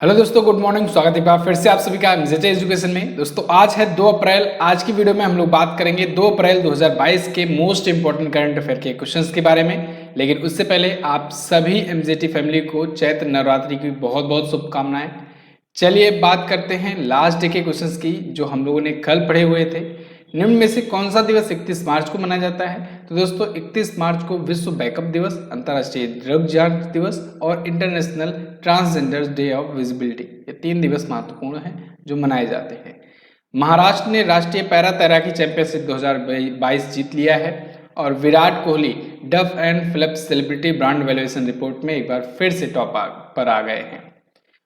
Hello दोस्तों, good morning. स्वागत है फिर से आप सभी का एमजेड एजुकेशन में। दोस्तों आज है 2 अप्रैल। आज की वीडियो में हम लोग बात करेंगे 2 अप्रैल 2022 के मोस्ट इंपॉर्टेंट करंट अफेयर के क्वेश्चंस के बारे में। लेकिन उससे पहले आप सभी एमजेटी फैमिली को चैत्र नवरात्रि की बहुत बहुत शुभकामनाएं। चलिए बात करते हैं लास्ट डे के क्वेश्चंस की जो हम लोगों ने कल पढ़े हुए थे। निम्न में से कौन सा दिवस 31 मार्च को मनाया जाता है? तो दोस्तों 31 मार्च को विश्व बैकअप दिवस, अंतर्राष्ट्रीय ड्रग जांच दिवस और international transgender day of visibility, ये 3 दिवस महत्वपूर्ण हैं जो मनाए जाते हैं। महाराष्ट्र ने राष्ट्रीय पैरा तैराकी चैंपियनशिप 2022 जीत लिया है और Virat Kohli Duff and Phelps celebrity brand valuation report में एक बार फिर से टॉप पर आ गए हैं।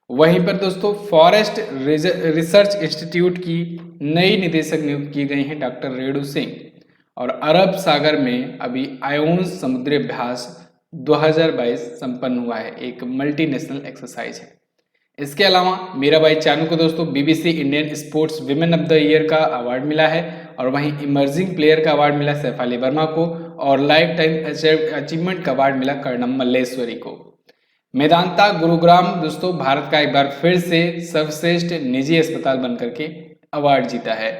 वहीं पर दोस्तों फॉरेस्ट रिसर्च इंस्टीट्यूट की नई निदेशक नियुक्त की गई हैं डॉक्टर रेणु सिंह। और अरब सागर में अभी आयोन्स समुद्री अभ्यास 2022 संपन्न हुआ है, एक मल्टीनेशनल एक्सरसाइज है। इसके अलावा मीराबाई चानू को दोस्तों BBC Indian sports women of the year का अवार्ड मिला है और वहीं इमर्जिंग प्लेयर का अवार्ड मिला सैफाली वर्मा को और लाइफ टाइम अचीवमेंट का अवार्ड मिला कर्णम मल्लेश्वरी को। मेदांता गुरुग्राम दोस्तों भारत का एक बार फिर से सर्वश्रेष्ठ निजी अस्पताल बनकर के अवार्ड जीता है।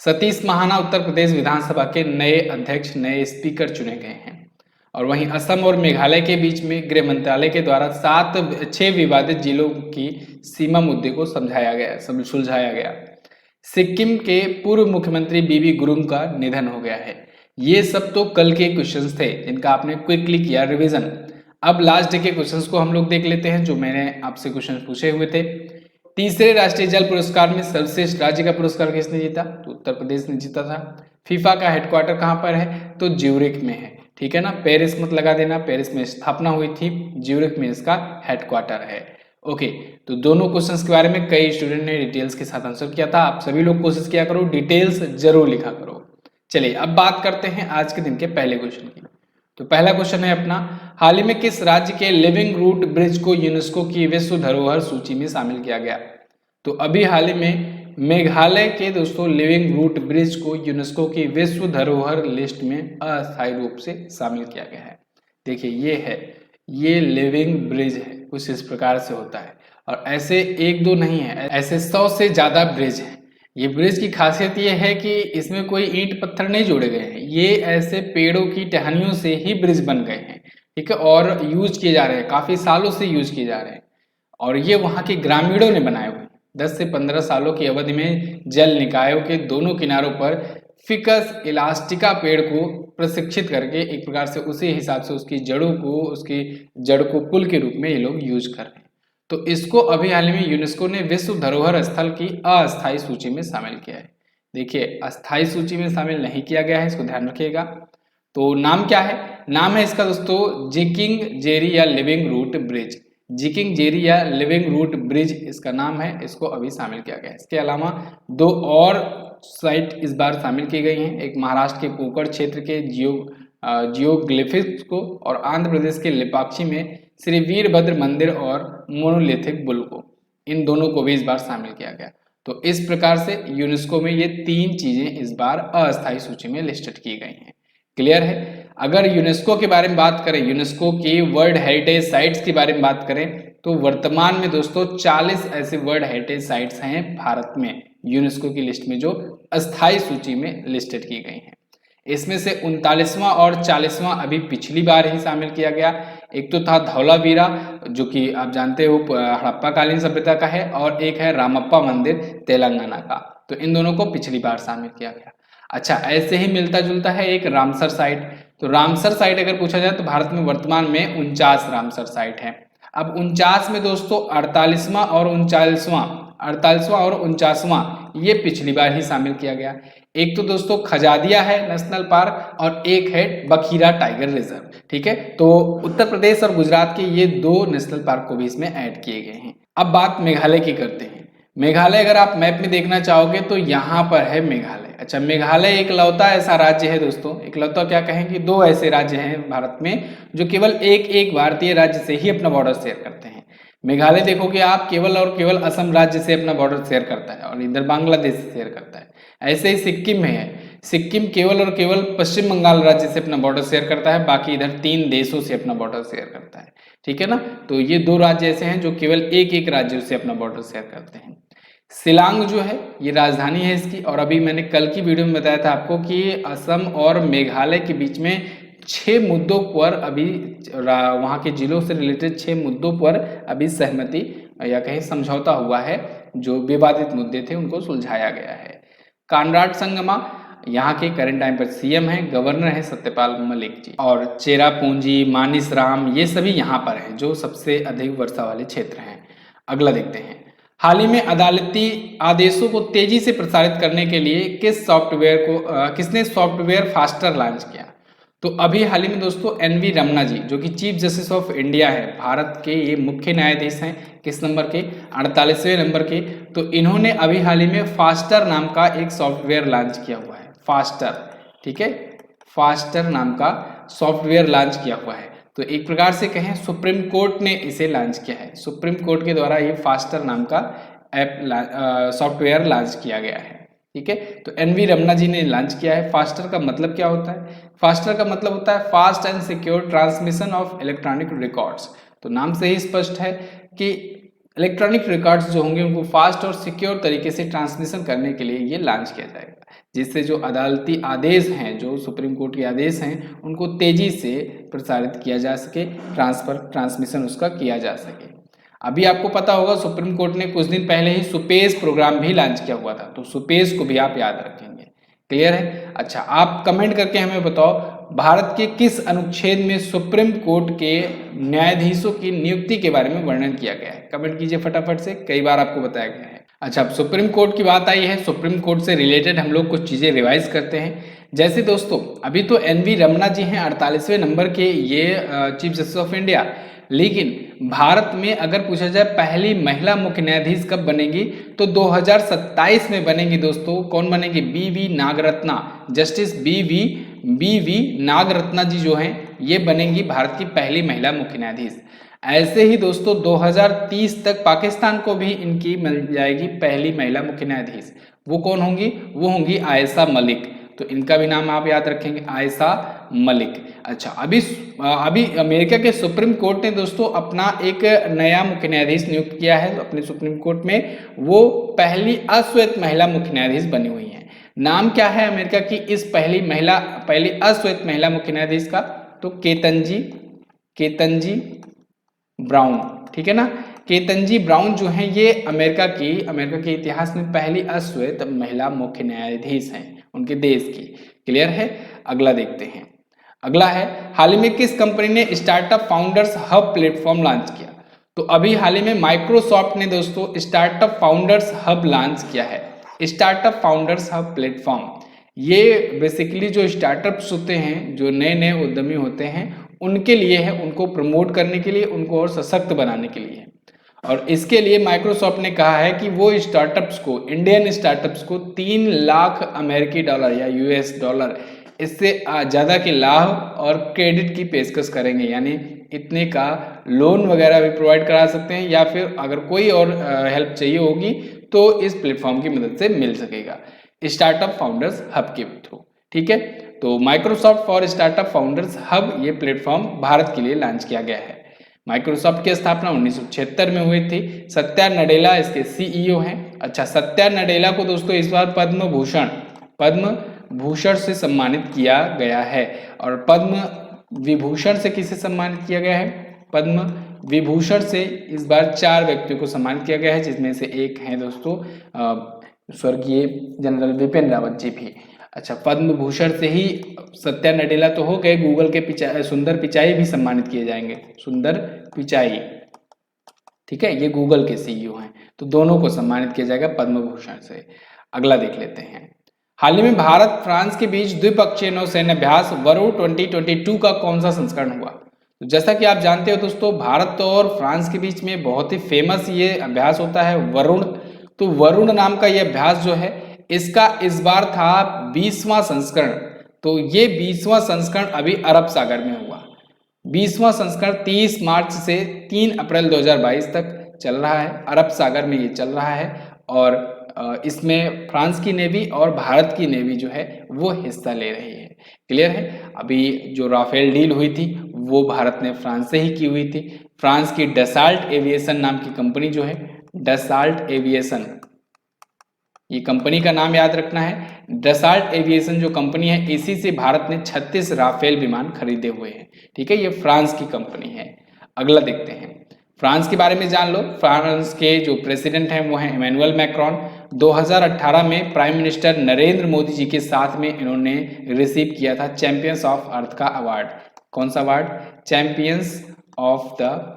सतीश महाना उत्तर प्रदेश विधानसभा के नए अध्यक्ष, नए स्पीकर चुने गए हैं। और वहीं असम और मेघालय के बीच में गृह मंत्रालय के द्वारा 6 विवादित जिलों की सीमा मुद्दे को सुलझाया गया। सिक्किम के पूर्व मुख्यमंत्री बीबी गुरुंग का निधन हो गया है। ये सब तो कल के क्वेश्चंस थे जिनका आपने क्विकली किया रिवीजन। अब लास्ट डे के क्वेश्चंस को हम लोग देख लेते हैं जो मैंने आपसे क्वेश्चन पूछे हुए थे। तीसरे राष्ट्रीय जल पुरस्कार में सर्वश्रेष्ठ राज्य का पुरस्कार किसने जीता? तो उत्तर प्रदेश ने जीता था। फीफा का हेडक्वार्टर कहाँ पर है? तो ज्यूरिख में है। ठीक है ना, पेरिस मत लगा देना, पेरिस में स्थापना हुई थी, ज्यूरिख में इसका हेडक्वार्टर है। ओके, तो दोनों क्वेश्चंस के बारे में कई स्टूडेंट ने डिटेल्स के साथ आंसर किया था। आप सभी लोग कोशिश किया करो, डिटेल्स जरूर लिखा करो। चलिए अब बात करते हैं आज के दिन के पहले क्वेश्चन की। तो पहला क्वेश्चन है अपना, हाल ही में किस राज्य के लिविंग रूट ब्रिज को यूनेस्को की विश्व धरोहर सूची में शामिल किया गया? तो अभी हाल ही में मेघालय के दोस्तों लिविंग रूट ब्रिज को यूनेस्को की विश्व धरोहर लिस्ट में अस्थायी रूप से शामिल किया गया है। देखिए ये लिविंग ब्रिज है, कुछ इस प्रकार से होता है। और ऐसे 1-2 नहीं है, ऐसे 100 से ज्यादा ब्रिज हैं। ये ब्रिज की खासियत ये है कि इसमें कोई ईंट पत्थर नहीं जोड़े गए हैं, ये ऐसे पेड़ों की टहनियों से ही ब्रिज बन गए हैं। ठीक है, और यूज किए जा रहे हैं, काफी सालों से यूज किए जा रहे हैं। और ये वहाँ के ग्रामीणों ने बनाए हुए 10 से 15 सालों की अवधि में जल निकायों के दोनों किनारों पर फिकस इलास्टिका पेड़ को प्रशिक्षित करके एक प्रकार से उसी हिसाब से उसकी जड़ को पुल के रूप में ये लोग यूज कर रहे हैं। तो इसको अभी हाल ही में यूनेस्को ने विश्व धरोहर स्थल की अस्थायी सूची में शामिल किया है। देखिए अस्थायी सूची में शामिल नहीं किया गया है, इसको ध्यान रखिएगा। तो नाम क्या है? नाम है इसका दोस्तों जिकिंग जेरी या लिविंग रूट ब्रिज। जिकिंग जेरी या लिविंग रूट ब्रिज इसका नाम है, इसको अभी शामिल किया गया है। इसके अलावा 2 और साइट इस बार शामिल की गई हैं, एक महाराष्ट्र के कोकण क्षेत्र के जियोग्लिफिक्स को और आंध्र प्रदेश के लेपाक्षी में श्री वीरभद्र मंदिर और मोनोलिथिक बुल को, इन दोनों को भी इस बार शामिल किया गया। तो इस प्रकार से यूनेस्को में ये 3 चीजें इस बार अस्थायी सूची में लिस्टेड की गई हैं। क्लियर है? अगर यूनेस्को के बारे में बात करें, यूनेस्को की वर्ल्ड हेरिटेज साइट्स के बारे में बात करें, तो वर्तमान में दोस्तों 40 ऐसे वर्ल्ड हेरिटेज साइट्स हैं भारत में यूनेस्को की लिस्ट में जो अस्थायी सूची में लिस्टेड की गई हैं। इसमें से 39वां और 40वां अभी पिछली बार ही शामिल किया गया। एक तो था धौलावीरा जो कि आप जानते हो हड़प्पा कालीन सभ्यता का है, और एक है रामप्पा मंदिर तेलंगाना का। तो इन दोनों को पिछली बार शामिल किया गया। अच्छा, ऐसे ही मिलता जुलता है एक रामसर साइट। तो रामसर साइट अगर पूछा जाए तो भारत में वर्तमान में 49 रामसर साइट है। अब 49 में दोस्तों 48वां और 49वां ये पिछली बार ही शामिल किया गया। एक तो दोस्तों खजादिया है नेशनल पार्क और एक है बखीरा टाइगर रिजर्व। ठीक है, तो उत्तर प्रदेश और गुजरात के ये 2 नेशनल पार्क को भी इसमें ऐड किए गए हैं। अब बात मेघालय की करते हैं। मेघालय अगर आप मैप में देखना चाहोगे तो यहाँ पर है मेघालय। अच्छा, मेघालय एकलौता ऐसा राज्य है दोस्तों, एकलौता क्या कहेंगे, 2 ऐसे राज्य हैं भारत में जो केवल एक भारतीय राज्य से ही अपना बॉर्डर शेयर करते हैं। मेघालय देखोगे आप केवल और केवल असम राज्य से अपना बॉर्डर शेयर करता है और इधर बांग्लादेश से शेयर करता है। ऐसे ही सिक्किम में है, सिक्किम केवल और केवल पश्चिम बंगाल राज्य से अपना बॉर्डर शेयर करता है, बाकी इधर 3 देशों से अपना बॉर्डर शेयर करता है। ठीक है ना, तो ये 2 राज्य ऐसे हैं जो केवल एक एक राज्यों से अपना बॉर्डर शेयर करते हैं। शिलांग जो है ये राजधानी है इसकी, और अभी मैंने कल की वीडियो में बताया था आपको कि असम और मेघालय के बीच में 6 मुद्दों पर अभी वहाँ के जिलों से रिलेटेड 6 मुद्दों पर अभी सहमति या कहीं समझौता हुआ है। जो विवादित मुद्दे थे उनको सुलझाया गया है। कानराड संगमा यहाँ के करंट टाइम पर सीएम है, गवर्नर है सत्यपाल मलिक जी, और चेरापूंजी, मानिसराम ये सभी यहाँ पर हैं जो सबसे अधिक वर्षा वाले क्षेत्र हैं। अगला देखते हैं, हाल ही में अदालती आदेशों को तेजी से प्रसारित करने के लिए किसने सॉफ्टवेयर फास्टर लॉन्च किया? तो अभी हाल ही में दोस्तों एनवी रमना जी जो कि चीफ जस्टिस ऑफ इंडिया है, भारत के ये मुख्य न्यायाधीश हैं, किस नंबर के? 48वें नंबर के। तो इन्होंने अभी हाल ही में फास्टर नाम का एक सॉफ्टवेयर लॉन्च किया हुआ है, फास्टर। ठीक है, फास्टर नाम का सॉफ्टवेयर लॉन्च किया हुआ है। तो एक प्रकार से कहें सुप्रीम कोर्ट ने इसे लॉन्च किया है, सुप्रीम कोर्ट के द्वारा ये फास्टर नाम का ऐप सॉफ्टवेयर लॉन्च किया गया है। ठीक है, तो एनवी रमना जी ने लॉन्च किया है। फास्टर का मतलब क्या होता है? फास्टर का मतलब होता है fast and secure transmission of electronic records. तो नाम से ही स्पष्ट है कि इलेक्ट्रॉनिक रिकॉर्ड्स जो होंगे उनको फास्ट और सिक्योर तरीके से ट्रांसमिशन करने के लिए ये लॉन्च किया जाएगा, जिससे जो अदालती आदेश हैं, जो सुप्रीम कोर्ट के आदेश हैं, उनको तेजी से प्रसारित किया जा सके, ट्रांसमिशन उसका किया जा सके। अभी आपको पता होगा सुप्रीम कोर्ट ने कुछ दिन पहले ही सुपेश प्रोग्राम भी लॉन्च किया हुआ था, तो सुपेश को भी आप याद रखेंगे। क्लियर है? अच्छा, आप कमेंट करके हमें बताओ भारत के किस अनुच्छेद में सुप्रीम कोर्ट के न्यायाधीशों की नियुक्ति के बारे में वर्णन किया गया है? कमेंट कीजिए फटाफट से, कई बार आपको बताया गया है। अच्छा, अब सुप्रीम कोर्ट की बात आई है, सुप्रीम कोर्ट से रिलेटेड हम लोग कुछ चीजें रिवाइज करते हैं। जैसे दोस्तों अभी तो एनवी रमना जी हैं 48वें नंबर के ये चीफ जस्टिस ऑफ इंडिया, लेकिन भारत में अगर पूछा जाए पहली महिला मुख्य न्यायाधीश कब बनेगी, तो 2027 में बनेगी दोस्तों। कौन बनेगी? बीवी नागरत्ना, जस्टिस बीवी नागरत्ना जी जो हैं ये बनेंगी भारत की पहली महिला मुख्य न्यायाधीश। ऐसे ही दोस्तों 2030 तक पाकिस्तान को भी इनकी मिल जाएगी पहली महिला मुख्य न्यायाधीश। वो कौन होंगी? वो होंगी आयशा मलिक। तो इनका भी नाम आप याद रखेंगे, आयशा मलिक। अच्छा, अभी अमेरिका के सुप्रीम कोर्ट ने दोस्तों अपना एक नया मुख्य न्यायाधीश नियुक्त किया है अपने सुप्रीम कोर्ट में। वो पहली अश्वेत महिला मुख्य न्यायाधीश बनी हुई है। नाम क्या है अमेरिका की इस पहली अश्वेत महिला मुख्य न्यायाधीश का? तो केतनजी ब्राउन। ठीक है ना, केतनजी ब्राउन जो है ये अमेरिका के इतिहास में पहली अश्वेत महिला मुख्य न्यायाधीश हैं उनके देश की। क्लियर है? अगला देखते हैं। अगला है, हाल ही में किस कंपनी ने startup founders hub platform launch किया? तो अभी हाल ही में माइक्रोसॉफ्ट ने दोस्तों स्टार्टअप फाउंडर्स हब लॉन्च किया है। स्टार्टअप फाउंडर्स हब प्लेटफॉर्म ये बेसिकली जो स्टार्टअप्स होते हैं, जो नए नए उद्यमी होते हैं, उनके लिए है, उनको प्रमोट करने के लिए, उनको और सशक्त बनाने के लिए। और इसके लिए माइक्रोसॉफ्ट ने कहा है कि वो स्टार्टअप्स को, इंडियन स्टार्टअप्स को 3 लाख अमेरिकी डॉलर या यूएस डॉलर इससे ज़्यादा के लाभ और क्रेडिट की पेशकश करेंगे। यानी इतने का लोन वगैरह भी प्रोवाइड करा सकते हैं, या फिर अगर कोई और हेल्प चाहिए होगी तो इस प्लेटफॉर्म की मदद से मिल सकेगा स्टार्टअप फाउंडर्स हब के थ्रू। ठीक है, तो Microsoft for startup founders hub ये प्लेटफॉर्म भारत के लिए लॉन्च किया गया है। माइक्रोसॉफ्ट की स्थापना 1976 में हुई थी। सत्या नडेला इसके सीईओ हैं। अच्छा, सत्या नडेला को दोस्तों इस बार पद्म भूषण से सम्मानित किया गया है। और पद्म विभूषण से किसे सम्मानित किया गया है? पद्म विभूषण से इस बार 4 व्यक्तियों को सम्मानित किया गया है, जिसमें से एक है दोस्तों स्वर्गीय जनरल बिपिन रावत जी भी। अच्छा, पद्म भूषण से ही सत्या नडेला तो हो गए, गूगल के सुंदर पिचाई भी सम्मानित किए जाएंगे, सुंदर पिचाई। ठीक है, ये गूगल के सीईओ हैं, तो दोनों को सम्मानित किया जाएगा पद्म भूषण से। अगला देख लेते हैं, हाल ही में भारत फ्रांस के बीच द्विपक्षीय नौसैन्य अभ्यास वरुण 2022 का कौन सा संस्करण हुआ? तो जैसा कि आप जानते हो दोस्तों, भारत और फ्रांस के बीच में बहुत ही फेमस ये अभ्यास होता है वरुण। तो वरुण नाम का ये अभ्यास जो है, इसका इस बार था 20वां संस्करण। तो ये 20वां संस्करण अभी अरब सागर में हुआ। 20वां संस्करण 30 मार्च से 3 अप्रैल 2022 तक चल रहा है, अरब सागर में ये चल रहा है और इसमें फ्रांस की नेवी और भारत की नेवी जो है वो हिस्सा ले रही है। क्लियर है। अभी जो राफेल डील हुई थी वो भारत ने फ्रांस से ही की हुई थी। फ्रांस की डसाल्ट एविएशन नाम की कंपनी जो है, डसाल्ट एविएशन, ये कंपनी का नाम याद रखना है। डसाल्ट एविएशन जो कंपनी है, इसी से भारत ने 36 राफेल विमान खरीदे हुए हैं। ठीक है, ये फ्रांस की कंपनी है। अगला देखते हैं, फ्रांस के बारे में जान लो। फ्रांस के जो प्रेसिडेंट हैं वो हैं इमैनुअल मैक्रोन। 2018 में प्राइम मिनिस्टर नरेंद्र मोदी जी के साथ में इन्होंने रिसीव किया था चैंपियंस ऑफ अर्थ का अवार्ड। कौन सा award? Champions of the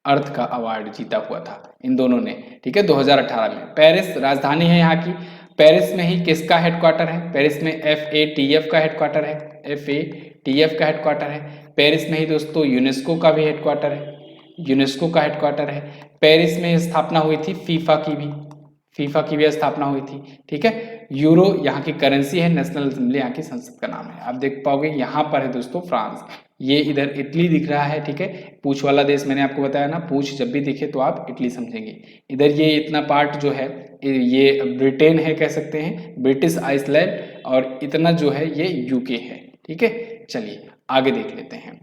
earth का अवार्ड जीता हुआ था इन दोनों ने। ठीक है, 2018 में। पेरिस राजधानी है यहाँ की। पेरिस में ही किसका हेडक्वार्टर है? पेरिस में FATF का हेडक्वार्टर है। FATF का हेडक्वार्टर है। पेरिस में ही दोस्तों यूनेस्को का भी हेडक्वार्टर है। यूनेस्को का हेडक्वार्टर है। पेरिस में स्थापना हुई थी फीफा की भी स्थापना हुई थी। ठीक है, यूरो यहाँ की करेंसी है। नेशनल असेंबली यहाँ की संसद का नाम है। आप देख पाओगे यहाँ पर है दोस्तों फ्रांस, ये इधर इटली दिख रहा है। ठीक है, पूछ वाला देश मैंने आपको बताया ना, पूछ जब भी दिखे तो आप इटली समझेंगे। इधर ये इतना पार्ट जो है ये ब्रिटेन है, कह सकते हैं ब्रिटिश आइसलैंड, और इतना जो है ये यूके है। ठीक है, चलिए आगे देख लेते हैं।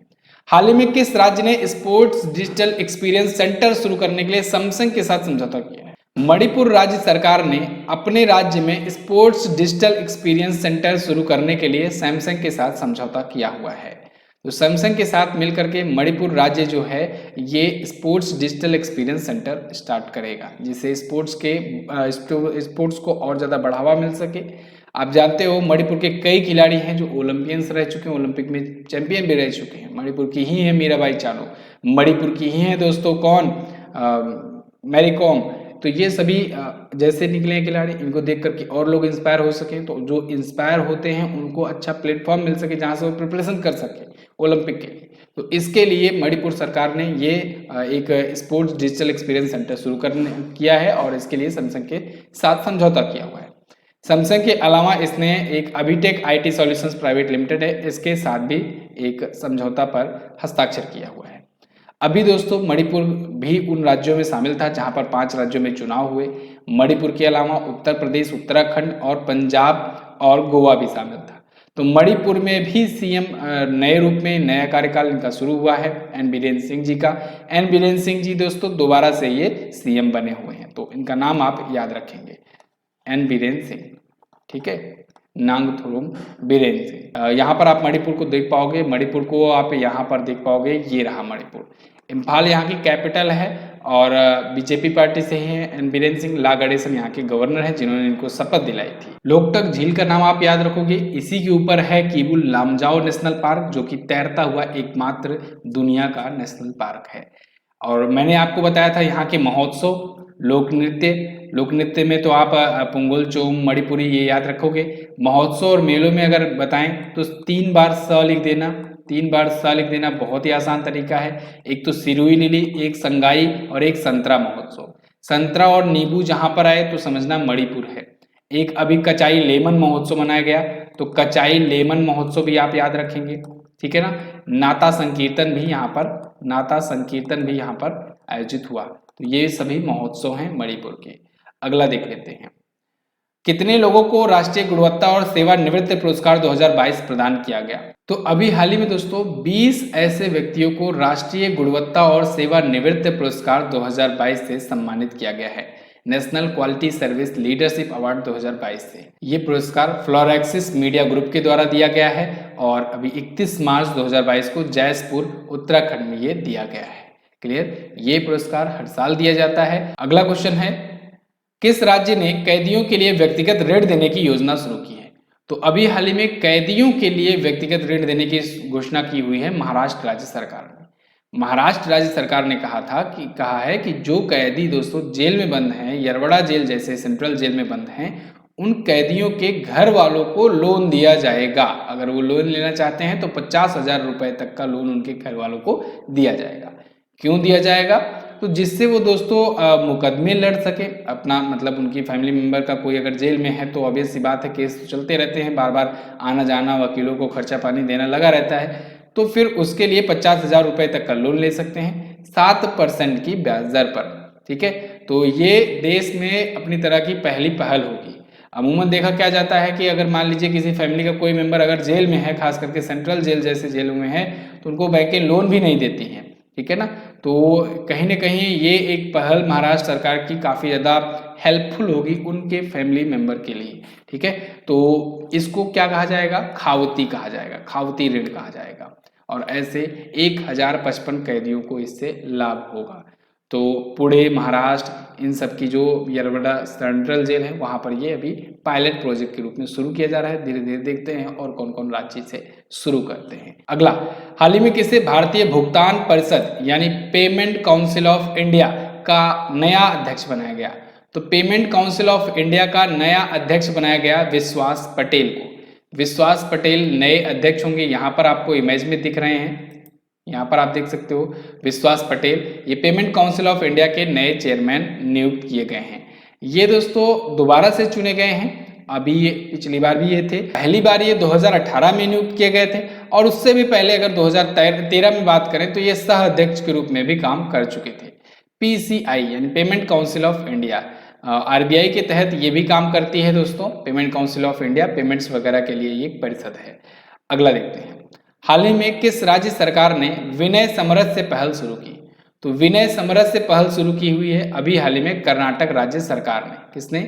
हाल ही में किस राज्य ने स्पोर्ट्स डिजिटल एक्सपीरियंस सेंटर शुरू करने के लिए सैमसंग के साथ समझौता किया है? मणिपुर राज्य सरकार ने अपने राज्य में स्पोर्ट्स डिजिटल एक्सपीरियंस सेंटर शुरू करने के लिए सैमसंग के साथ समझौता किया हुआ है। तो सैमसंग के साथ मिलकर के मणिपुर राज्य जो है ये sports digital experience centre start करेगा, जिससे स्पोर्ट्स को और ज़्यादा बढ़ावा मिल सके। आप जानते हो मणिपुर के कई खिलाड़ी हैं जो ओलंपियंस रह चुके हैं, ओलंपिक में चैंपियन भी रह चुके हैं। मणिपुर की ही है मीराबाई चानू, मणिपुर की ही है दोस्तों कौन, मैरी कॉम। तो ये सभी जैसे निकले हैं खिलाड़ी, इनको देख करके और लोग इंस्पायर हो सके, तो जो इंस्पायर होते हैं उनको अच्छा प्लेटफॉर्म मिल सके जहाँ से वो प्रिपरेशन कर सके ओलंपिक के लिए। तो इसके लिए मणिपुर सरकार ने ये एक स्पोर्ट्स डिजिटल एक्सपीरियंस सेंटर शुरू किया है और इसके लिए सैमसंग के साथ समझौता किया हुआ है। सैमसंग के अलावा इसने एक अभिटेक IT सॉल्यूशंस प्राइवेट लिमिटेड है, इसके साथ भी एक समझौता पर हस्ताक्षर किया हुआ है। अभी दोस्तों मणिपुर भी उन राज्यों में शामिल था जहां पर 5 राज्यों में चुनाव हुए। मणिपुर के अलावा उत्तर प्रदेश, उत्तराखंड और पंजाब और गोवा भी शामिल था। तो मणिपुर में भी CM नए रूप में नया कार्यकाल इनका शुरू हुआ है एन बीरेन सिंह जी का। एन बीरेन सिंह जी दोस्तों दोबारा से ये CM बने हुए हैं, तो इनका नाम आप याद रखेंगे, एन बीरेन सिंह। ठीक है, नांगथुरुम बीरेन सिंह। यहाँ पर आप मणिपुर को देख पाओगे, मणिपुर को आप यहाँ पर देख पाओगे, ये रहा मणिपुर। इम्फाल यहाँ की कैपिटल है और बीजेपी पार्टी से ही है। एन बीरेन सिंह ला गणेशन यहाँ के गवर्नर हैं जिन्होंने इनको शपथ दिलाई थी। लोकटक झील का नाम आप याद रखोगे, इसी के ऊपर है किबुल लामजाओ नेशनल पार्क, जो कि तैरता हुआ एकमात्र दुनिया का नेशनल पार्क है। और मैंने आपको बताया था यहाँ के महोत्सव, लोक नृत्य में तो आप पुंगोल चोम, मणिपुरी ये याद रखोगे। महोत्सव और मेलों में अगर बताएं तो 3 बार स लिख देना, 3 बार स लिख देना बहुत ही आसान तरीका है। एक तो सिरुई लिली, एक संगाई और एक संतरा महोत्सव। संतरा और नींबू जहां पर आए तो समझना मणिपुर है। एक अभी कचाई लेमन महोत्सव मनाया गया, तो कचाई लेमन महोत्सव भी आप याद रखेंगे। ठीक है ना। नाता संकीर्तन भी यहाँ पर आयोजित हुआ। तो ये सभी महोत्सव हैं मणिपुर के। अगला देख लेते हैं, कितने लोगों को राष्ट्रीय गुणवत्ता और सेवानिवृत्ति पुरस्कार 2022 प्रदान किया गया? तो अभी हाल ही में दोस्तों 20 ऐसे व्यक्तियों को राष्ट्रीय गुणवत्ता और सेवानिवृत्ति पुरस्कार 2022 से सम्मानित किया गया है, national quality service leadership award 2022 से। ये पुरस्कार फ्लोरेक्सिस मीडिया ग्रुप के द्वारा दिया गया है और अभी 31 मार्च 2022 को जयपुर उत्तराखंड में ये दिया गया है। क्लियर, ये पुरस्कार हर साल दिया जाता है। अगला क्वेश्चन है, किस राज्य ने कैदियों के लिए व्यक्तिगत ऋण देने की योजना शुरू की है? तो अभी हाल ही में कैदियों के लिए व्यक्तिगत ऋण देने की घोषणा की हुई है महाराष्ट्र राज्य सरकार ने। महाराष्ट्र राज्य सरकार ने कहा है कि जो कैदी दोस्तों जेल में बंद हैं, यरवड़ा जेल जैसे सेंट्रल जेल में बंद हैं, उन कैदियों के घर वालों को लोन दिया जाएगा। अगर वो लोन लेना चाहते हैं तो 50,000 रुपए तक का लोन उनके घर वालों को दिया जाएगा। क्यों दिया जाएगा? तो जिससे वो दोस्तों मुकदमे लड़ सके अपना, मतलब उनकी फैमिली मेंबर का कोई अगर जेल में है तो ऑब्वियस सी बात है केस चलते रहते हैं, बार बार आना जाना, वकीलों को खर्चा पानी देना लगा रहता है, तो फिर उसके लिए 50,000 रुपए तक का लोन ले सकते हैं। 7% की ब्याज दर पर। ठीक है, तो ये देश में अपनी तरह की पहली पहल होगी। अमूमन देखा क्या जाता है कि अगर मान लीजिए किसी फैमिली का कोई मेंबर अगर जेल में है, खास करके सेंट्रल जेल जैसे जेलों में है, तो उनको बैंकें लोन भी नहीं देती हैं। ठीक है ना, तो कहीं ना कहीं ये एक पहल महाराष्ट्र सरकार की काफ़ी ज़्यादा हेल्पफुल होगी उनके फैमिली मेंबर के लिए। ठीक है, तो इसको क्या कहा जाएगा, खावती कहा जाएगा, खावती ऋण कहा जाएगा। और ऐसे 1055 कैदियों को इससे लाभ होगा। तो पुणे, महाराष्ट्र, इन सब की जो यरवड़ा सेंट्रल जेल है वहाँ पर ये अभी पायलट प्रोजेक्ट के रूप में शुरू किया जा रहा है। धीरे धीरे देखते हैं और कौन कौन राज्य से शुरू करते हैं। अगला, हाल ही में किसे भारतीय भुगतान परिषद यानी पेमेंट काउंसिल ऑफ इंडिया का नया अध्यक्ष बनाया गया? तो पेमेंट काउंसिल ऑफ इंडिया का नया अध्यक्ष बनाया गया विश्वास पटेल को। विश्वास पटेल नए अध्यक्ष होंगे। यहाँ पर आपको इमेज में दिख रहे हैं, यहाँ पर आप देख सकते हो विश्वास पटेल, ये पेमेंट काउंसिल ऑफ इंडिया के नए चेयरमैन नियुक्त किए गए हैं। ये दोस्तों दोबारा से चुने गए हैं। अभी ये पिछली बार भी ये थे, पहली बार ये 2018 में नियुक्त किए गए थे और उससे भी पहले अगर 2013 में बात करें तो ये सह अध्यक्ष के रूप में भी काम कर चुके थे। PCI यानी payment council of India RBI के तहत ये भी काम करती है दोस्तों। Payment council of India payments वगैरह के लिए ये एक परिषद है। अगला देखते हैं, हाल ही में किस राज्य सरकार ने विनय समरस से पहल शुरू की? तो विनय समरस से पहल शुरू की हुई है अभी हाल ही में कर्नाटक राज्य सरकार ने। किसने?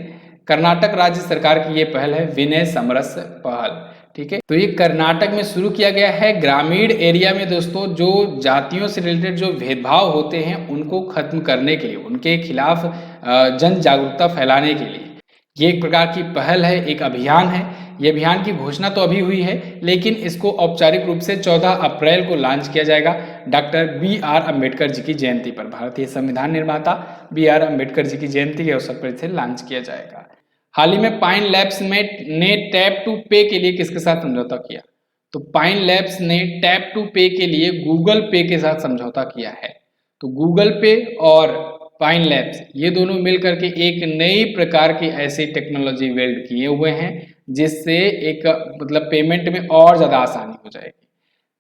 कर्नाटक राज्य सरकार की ये पहल है, विनय समरस पहल। ठीक है, तो ये कर्नाटक में शुरू किया गया है। ग्रामीण एरिया में दोस्तों जो जातियों से रिलेटेड जो भेदभाव होते हैं उनको खत्म करने के लिए, उनके खिलाफ जन जागरूकता फैलाने के लिए ये एक प्रकार की पहल है, एक अभियान है। ये अभियान की घोषणा तो अभी हुई है लेकिन इसको औपचारिक रूप से 14 अप्रैल को लॉन्च किया जाएगा डॉक्टर BR अम्बेडकर जी की जयंती पर। भारतीय संविधान निर्माता BR अम्बेडकर जी की जयंती के अवसर पर इसे लॉन्च किया जाएगा। हाल ही में पाइन लैब्स ने टैप टू पे के लिए किसके साथ समझौता किया? तो पाइन लैब्स ने टैप टू पे के लिए गूगल पे के साथ समझौता किया है। तो गूगल पे और पाइन लैब्स ये दोनों मिलकर के एक नई प्रकार की ऐसी टेक्नोलॉजी बिल्ड किए हुए हैं जिससे एक मतलब पेमेंट में और ज़्यादा आसानी हो जाएगी।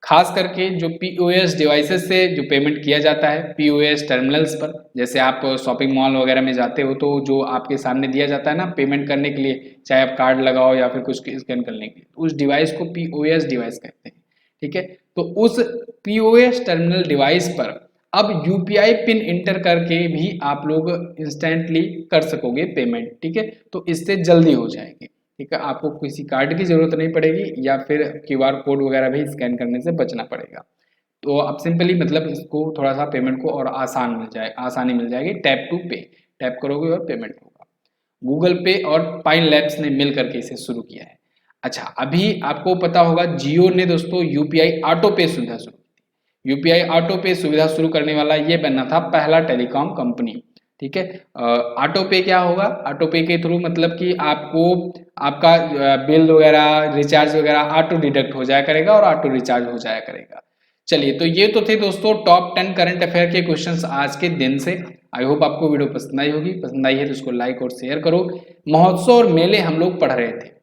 खास करके जो POS डिवाइसेस से जो पेमेंट किया जाता है, POS टर्मिनल्स पर, जैसे आप शॉपिंग मॉल वगैरह में जाते हो तो जो आपके सामने दिया जाता है ना पेमेंट करने के लिए, चाहे आप कार्ड लगाओ या फिर कुछ स्कैन करने के लिए, उस डिवाइस को POS डिवाइस कहते हैं। ठीक है, तो उस POS टर्मिनल डिवाइस पर अब UPI पिन इंटर करके भी आप लोग इंस्टेंटली कर सकोगे पेमेंट। ठीक है, तो इससे जल्दी हो जाएगी। ठीक है, आपको किसी कार्ड की जरूरत नहीं पड़ेगी या फिर QR कोड वगैरह भी स्कैन करने से बचना पड़ेगा। तो आप सिंपली मतलब इसको थोड़ा सा पेमेंट को और आसानी मिल जाएगी। टैप टू पे, टैप करोगे और पेमेंट होगा। गूगल पे और पाइन लैब्स ने मिल करके इसे शुरू किया है। अच्छा, अभी आपको पता होगा जियो ने दोस्तों UPI ऑटो पे सुविधा शुरू की। UPI ऑटो पे सुविधा शुरू करने वाला ये बनना था पहला टेलीकॉम कंपनी। ठीक है, ऑटो पे क्या होगा? ऑटो पे के थ्रू मतलब कि आपको आपका बिल वगैरह, रिचार्ज वगैरह ऑटो डिडक्ट हो जाया करेगा और ऑटो रिचार्ज हो जाया करेगा। चलिए, तो ये तो थे दोस्तों टॉप 10 करंट अफेयर के क्वेश्चंस आज के दिन से। आई होप आपको वीडियो पसंद आई होगी। पसंद आई है तो इसको लाइक और शेयर करो। महोत्सव और मेले हम लोग पढ़ रहे थे,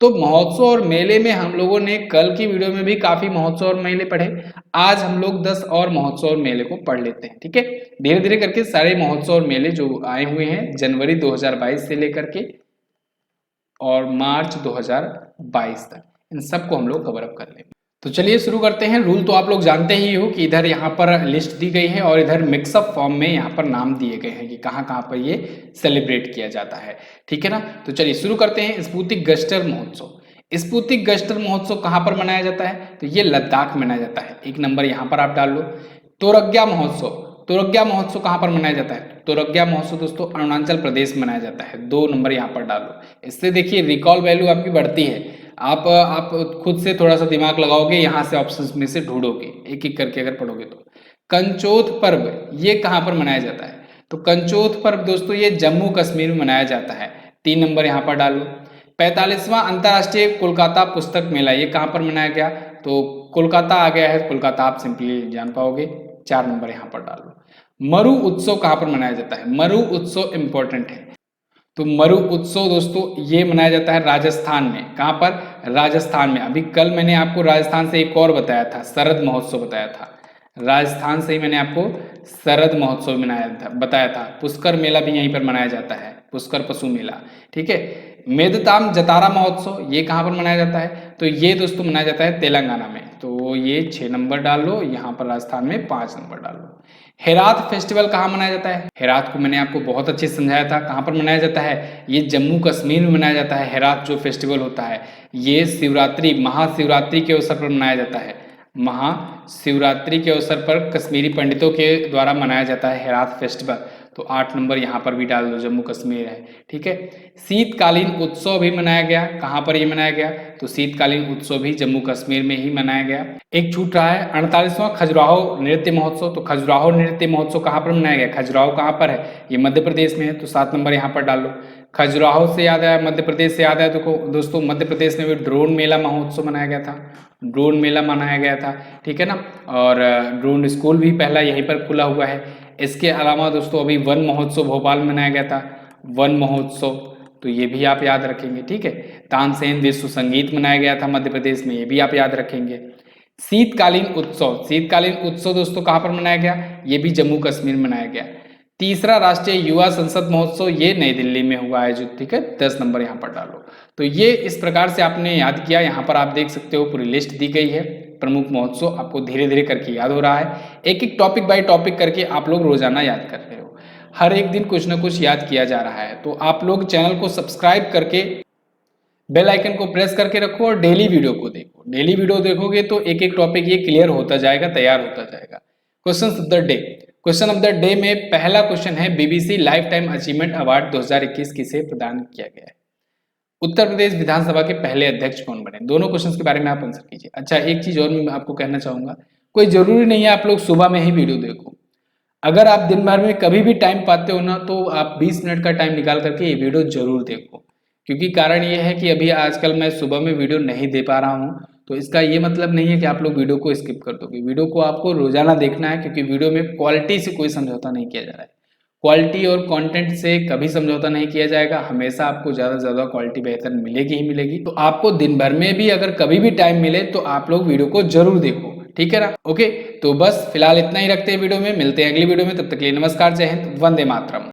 तो महोत्सव और मेले में हम लोगों ने कल की वीडियो में भी काफी महोत्सव और मेले पढ़े। आज हम लोग 10 और महोत्सव और मेले को पढ़ लेते हैं। ठीक है, धीरे धीरे करके सारे महोत्सव और मेले जो आए हुए हैं जनवरी 2022 से लेकर के और मार्च 2022 तक, इन सबको हम लोग कवर अप कर लेंगे। तो चलिए शुरू करते हैं। रूल तो आप लोग जानते ही हो कि इधर यहाँ पर लिस्ट दी गई है और इधर मिक्सअप फॉर्म में यहाँ पर नाम दिए गए हैं कि कहाँ कहाँ पर ये सेलिब्रेट किया जाता है। ठीक है ना, तो चलिए शुरू करते हैं। स्पुतिक गस्टर महोत्सव। स्पुतिक गस्टर महोत्सव कहाँ पर मनाया जाता है? तो ये लद्दाख में मनाया जाता है। 1 नंबर यहाँ पर आप डाल लो। तोरग्या महोत्सव, तोरग्या महोत्सव कहाँ पर मनाया जाता है? तोरग्या महोत्सव दोस्तों अरुणाचल प्रदेश में मनाया जाता है। 2 नंबर यहाँ पर डालो। इससे देखिए रिकॉल वैल्यू आपकी बढ़ती है। आप खुद से थोड़ा सा दिमाग लगाओगे, यहाँ से ऑप्शंस में से ढूंढोगे, एक एक करके अगर पढ़ोगे तो। कंचोथ पर्व ये कहाँ पर मनाया जाता है? तो कंचोथ पर्व दोस्तों ये जम्मू कश्मीर में मनाया जाता है। 3 नंबर यहाँ पर डालो। 45वां अंतर्राष्ट्रीय कोलकाता पुस्तक मेला ये कहाँ पर मनाया गया? तो कोलकाता आ गया है, कोलकाता आप सिंपली जान पाओगे। 4 नंबर यहाँ पर डालो। मरु उत्सव कहाँ पर मनाया जाता है? मरु उत्सव इंपॉर्टेंट है, तो मरु उत्सव दोस्तों ये मनाया जाता है राजस्थान में। कहाँ पर? राजस्थान में। अभी कल मैंने आपको राजस्थान से एक और बताया था, शरद महोत्सव बताया था। राजस्थान से ही मैंने आपको शरद महोत्सव बताया था। पुष्कर मेला भी यहीं पर मनाया जाता है, पुष्कर पशु मेला। ठीक है। मेदताम जतारा महोत्सव ये कहाँ पर मनाया जाता है? तो ये दोस्तों मनाया जाता है तेलंगाना में। तो ये 6 नंबर डाल लो, यहाँ पर राजस्थान में 5 नंबर डाल लो। हेरात फेस्टिवल कहाँ मनाया जाता है? हेरात को मैंने आपको बहुत अच्छे से समझाया था। कहाँ पर मनाया जाता है? ये जम्मू कश्मीर में मनाया जाता है। हेरात जो फेस्टिवल होता है ये शिवरात्रि, महाशिवरात्रि के अवसर पर मनाया जाता है। महाशिवरात्रि के अवसर पर कश्मीरी पंडितों के द्वारा मनाया जाता है हेरात फेस्टिवल। तो 8 नंबर यहाँ पर भी डाल दो, जम्मू कश्मीर है। ठीक है। शीतकालीन उत्सव भी मनाया गया। कहाँ पर ये मनाया गया? तो शीतकालीन उत्सव भी जम्मू कश्मीर में ही मनाया गया। एक छूट रहा है 48वां खजुराहो नृत्य महोत्सव। तो खजुराहो नृत्य महोत्सव कहाँ पर मनाया गया? खजुराहो कहाँ पर है? ये मध्य प्रदेश में है। तो 7 नंबर यहाँ पर डाल लो। खजुराहो से याद आया, मध्य प्रदेश से याद आया, देखो दोस्तों मध्य प्रदेश में भी ड्रोन मेला महोत्सव मनाया गया था। ड्रोन मेला मनाया गया था। ठीक है ना। और ड्रोन स्कूल भी पहला यहीं पर खुला हुआ है। इसके अलावा दोस्तों अभी वन महोत्सव भोपाल में मनाया गया था, वन महोत्सव। तो ये भी आप याद रखेंगे। ठीक है। तानसेन विश्व संगीत मनाया गया था मध्य प्रदेश में, ये भी आप याद रखेंगे। शीतकालीन उत्सव, शीतकालीन उत्सव दोस्तों कहाँ पर मनाया गया? ये भी जम्मू कश्मीर में मनाया गया। तीसरा राष्ट्रीय युवा संसद महोत्सव ये नई दिल्ली में हुआ आयोजित। ठीक है। 10 नंबर यहाँ पर डालो। तो ये इस प्रकार से आपने याद किया। यहाँ पर आप देख सकते हो पूरी लिस्ट दी गई है। प्रमुख महोत्सव आपको धीरे धीरे करके याद हो रहा है। एक एक टॉपिक बाय टॉपिक करके आप लोग रोजाना याद कर रहे हो। हर एक दिन कुछ ना कुछ याद किया जा रहा है। तो आप लोग चैनल को सब्सक्राइब करके बेल आइकन को प्रेस करके रखो और डेली वीडियो को देखो। डेली वीडियो देखोगे तो एक एक टॉपिक ये क्लियर होता जाएगा, तैयार होता जाएगा। Question of the day, question of the day में पहला क्वेश्चन है BBC life time achievement award 2021 किसे प्रदान किया गया है? उत्तर प्रदेश विधानसभा के पहले अध्यक्ष कौन बने? दोनों क्वेश्चंस के बारे में आप आंसर कीजिए। अच्छा एक चीज और मैं आपको कहना चाहूंगा, कोई जरूरी नहीं है आप लोग सुबह में ही वीडियो देखो। अगर आप दिन भर में कभी भी टाइम पाते हो ना तो आप 20 मिनट का टाइम निकाल करके ये वीडियो जरूर देखो। क्योंकि कारण ये है कि अभी आजकल मैं सुबह में वीडियो नहीं दे पा रहा हूँ। तो इसका ये मतलब नहीं है कि आप लोग वीडियो को स्किप कर दोगे। वीडियो को आपको रोजाना देखना है, क्योंकि वीडियो में क्वालिटी से कोई समझौता नहीं किया जा रहा है। क्वालिटी और कंटेंट से कभी समझौता नहीं किया जाएगा। हमेशा आपको ज़्यादा से ज़्यादा क्वालिटी बेहतर मिलेगी ही मिलेगी। तो आपको दिन भर में भी अगर कभी भी टाइम मिले तो आप लोग वीडियो को जरूर देखो। ठीक है ना। ओके। तो बस फिलहाल इतना ही रखते हैं वीडियो में, मिलते हैं अगली वीडियो में। तब तक के लिए नमस्कार, जय हिंद, वंदे मातरम।